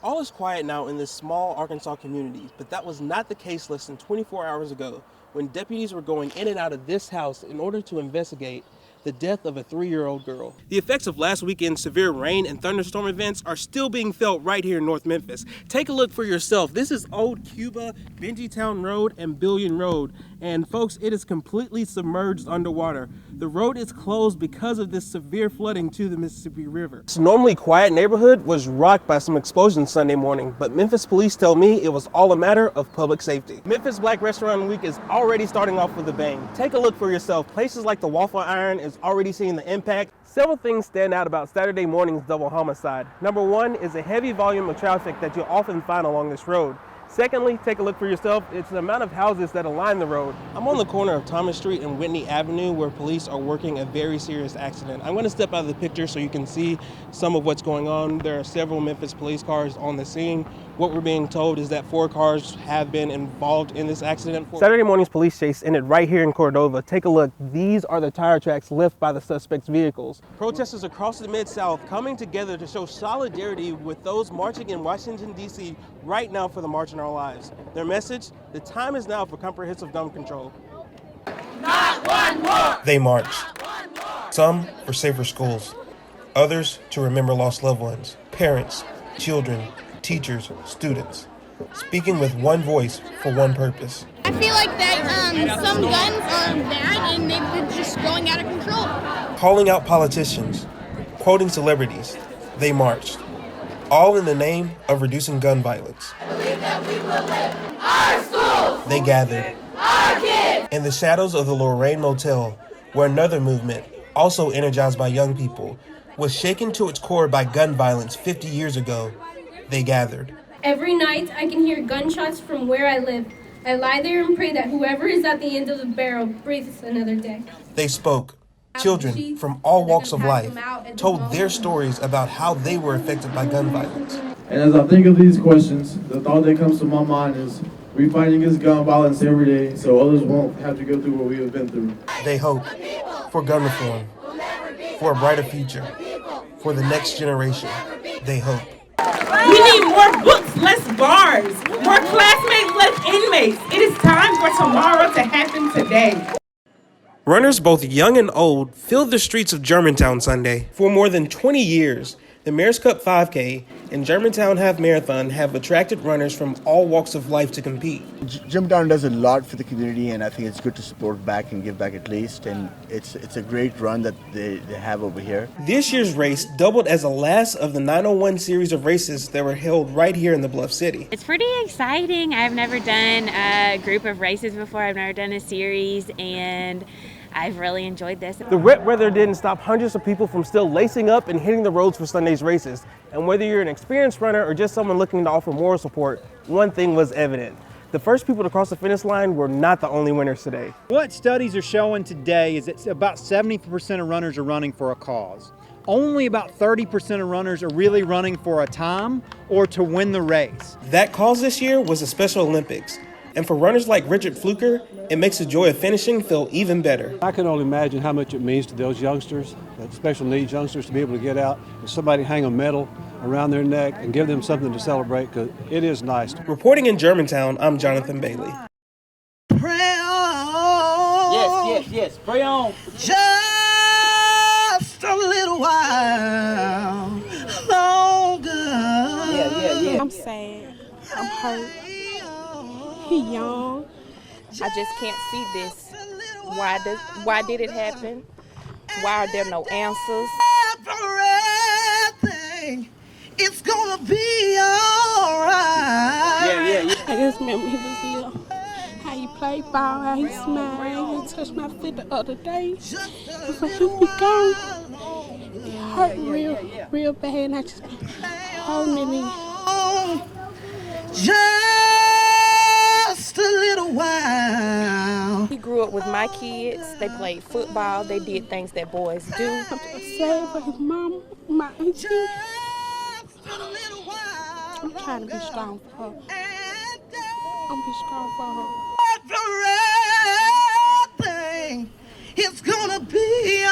All is quiet now in this small Arkansas community, but that was not the case less than 24 hours ago when deputies were going in and out of this house in order to investigate the death of a 3-year-old girl. The effects of last weekend's severe rain and thunderstorm events are still being felt right here in North Memphis. Take a look for yourself. This is Old Cuba, Benjietown Road, and Billion Road. And folks, it is completely submerged underwater. The road is closed because of this severe flooding to the Mississippi River. This normally quiet neighborhood was rocked by some explosions Sunday morning, but Memphis police tell me it was all a matter of public safety. Memphis Black Restaurant Week is already starting off with a bang. Take a look for yourself. Places like the Waffle Iron is already seeing the impact. Several things stand out about Saturday morning's double homicide. Number one is a heavy volume of traffic that you'll often find along this road. Secondly, take a look for yourself. It's the amount of houses that align the road. I'm on the corner of Thomas Street and Whitney Avenue where police are working a very serious accident. I'm going to step out of the picture so you can see some of what's going on. There are several Memphis police cars on the scene. What we're being told is that 4 cars have been involved in this accident. Saturday morning's police chase ended right here in Cordova. Take a look. These are the tire tracks left by the suspect's vehicles. Protesters across the Mid-South coming together to show solidarity with those marching in Washington, D.C. right now for the March in Our Lives. Their message, the time is now for comprehensive gun control. Not one more! They marched. Some for safer schools, others to remember lost loved ones, parents, children, teachers, students, speaking with one voice for one purpose. I feel like that some guns are bad and they're just going out of control. Calling out politicians, quoting celebrities, they marched, all in the name of reducing gun violence. I believe that we will live our schools. They gathered Our kids. in the shadows of the Lorraine Motel, where another movement, also energized by young people, was shaken to its core by gun violence 50 years ago. They gathered. Every night I can hear gunshots from where I live. I lie there and pray that whoever is at the end of the barrel breathes another day. They spoke. Children from all walks of life told their stories about how they were affected by gun violence. And as I think of these questions, the thought that comes to my mind is we fight against gun violence every day so others won't have to go through what we have been through. They hope for gun reform, for a brighter future, for the next generation. They hope. We need more books, less bars, more classmates, less inmates. It is time for tomorrow to happen today. Runners both young and old filled the streets of Germantown Sunday. For more than 20 years, the Mayor's Cup 5K and Germantown Half Marathon have attracted runners from all walks of life to compete. Germantown does a lot for the community, and I think it's good to support back and give back at least, and it's a great run that they have over here. This year's race doubled as the last of the 901 series of races that were held right here in the Bluff City. It's pretty exciting. I've never done a group of races before. I've never done a series, and I've really enjoyed this. The wet weather didn't stop hundreds of people from still lacing up and hitting the roads for Sunday's races. And whether you're an experienced runner or just someone looking to offer moral support, one thing was evident. The first people to cross the finish line were not the only winners today. What studies are showing today is that about 70% of runners are running for a cause. Only about 30% of runners are really running for a time or to win the race. That cause this year was the Special Olympics. And for runners like Richard Fluker, it makes the joy of finishing feel even better. I can only imagine how much it means to those youngsters, that special needs youngsters, to be able to get out and somebody hang a medal around their neck and give them something to celebrate, because it is nice. Reporting in Germantown, I'm Jonathan Bailey. Pray on. Yes. Pray on. Just a little while longer. Yeah. I'm sad. I'm hurt. He young. I just can't see this. Why did it happen? Why are there no answers? Everything, it's gonna be alright. Yeah. I just remember he was little. How he played ball, how he smiled. He touched my foot the other day. Before he be gone, it hurt real bad, and I just been holding it. Just a little while. He grew up with my kids. They played football. They did things that boys do. I'm just sad for his mama, my auntie. I'm trying to be strong for her. I'm be strong for her. Everything, it's gonna be